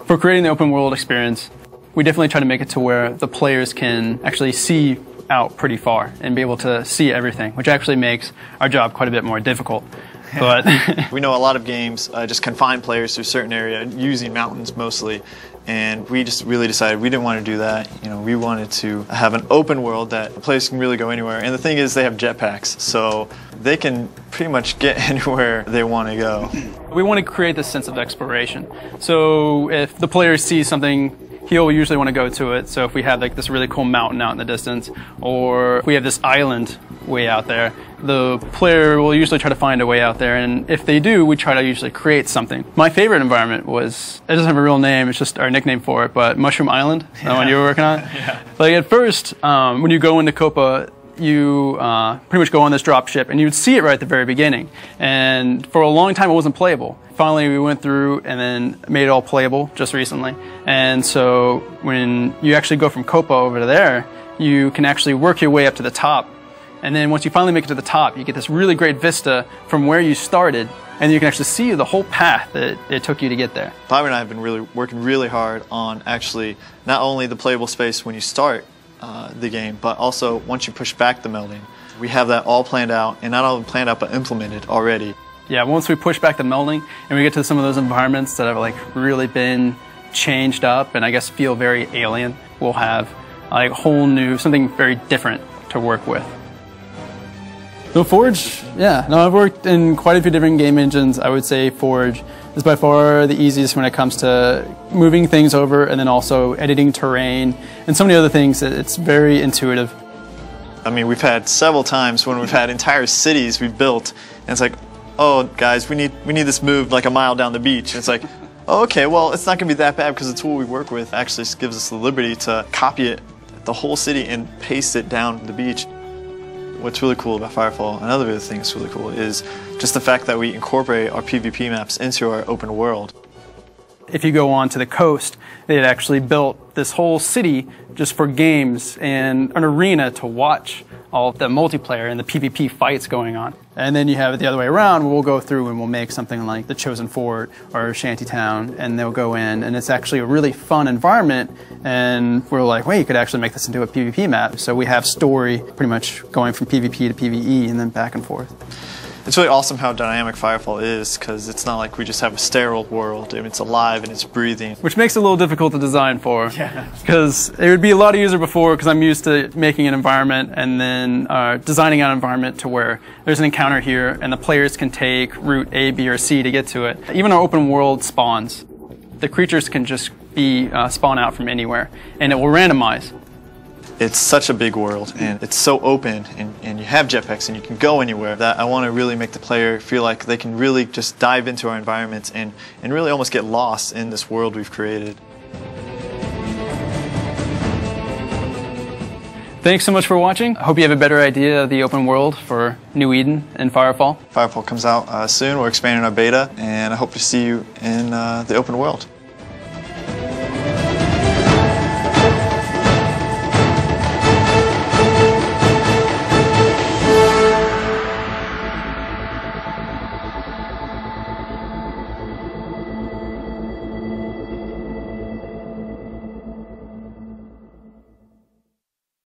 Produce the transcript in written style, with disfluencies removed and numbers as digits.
For creating the open world experience, we definitely try to make it to where the players can actually see out pretty far and be able to see everything, which actually makes our job quite a bit more difficult. But we know a lot of games just confine players to a certain area using mountains mostly, and we just really decided we didn't want to do that. You know, we wanted to have an open world that the players can really go anywhere. And the thing is, they have jetpacks, so they can pretty much get anywhere they want to go. We want to create this sense of exploration. So if the player sees something, he'll usually want to go to it. So if we have like this really cool mountain out in the distance, or if we have this island way out there, the player will usually try to find a way out there. And if they do, we try to usually create something. My favorite environment was, it doesn't have a real name, it's just our nickname for it, but Mushroom Island, the one you were working on. Yeah. Like at first, when you go into Copa, you pretty much go on this drop ship and you would see it right at the very beginning. And for a long time it wasn't playable. Finally we went through and then made it all playable just recently. And so when you actually go from Copa over to there, you can actually work your way up to the top. And then once you finally make it to the top, you get this really great vista from where you started, and you can actually see the whole path that it took you to get there. Bobby and I have been working really hard on actually not only the playable space when you start the game, but also once you push back the melding. We have that all planned out, and not only planned out, but implemented already. Yeah, once we push back the melding and we get to some of those environments that have like really been changed up and I guess feel very alien, we'll have like a whole new, something very different to work with. So Forge, yeah, no, I've worked in quite a few different game engines. I would say Forge is by far the easiest when it comes to moving things over and then also editing terrain and so many other things. It's very intuitive. I mean, we've had several times when we've had entire cities we've built, and it's like, oh, guys, we need this moved like a mile down the beach. And it's like, oh, okay, well, it's not going to be that bad because the tool we work with actually gives us the liberty to copy it, the whole city, and paste it down the beach. What's really cool about Firefall, another thing that's really cool, is just the fact that we incorporate our PvP maps into our open world. If you go on to the coast, they had actually built this whole city just for games and an arena to watch all of the multiplayer and the PvP fights going on. And then you have it the other way around, we'll go through and we'll make something like the Chosen Fort or Shantytown, and they'll go in, and it's actually a really fun environment, and we're like, wait, you could actually make this into a PvP map. So we have story pretty much going from PvP to PvE and then back and forth. It's really awesome how dynamic Firefall is, because it's not like we just have a sterile world. I mean, it's alive and it's breathing. Which makes it a little difficult to design for. Yeah. Because it would be a lot easier before, because I'm used to making an environment and then designing an environment to where there's an encounter here and the players can take route A, B, or C to get to it. Even our open world spawns, the creatures can just be spawn out from anywhere, and it will randomize. It's such a big world, and it's so open, and you have jetpacks and you can go anywhere, that I want to really make the player feel like they can really just dive into our environments and really almost get lost in this world we've created. Thanks so much for watching. I hope you have a better idea of the open world for New Eden and Firefall. Firefall comes out soon. We're expanding our beta, and I hope to see you in the open world.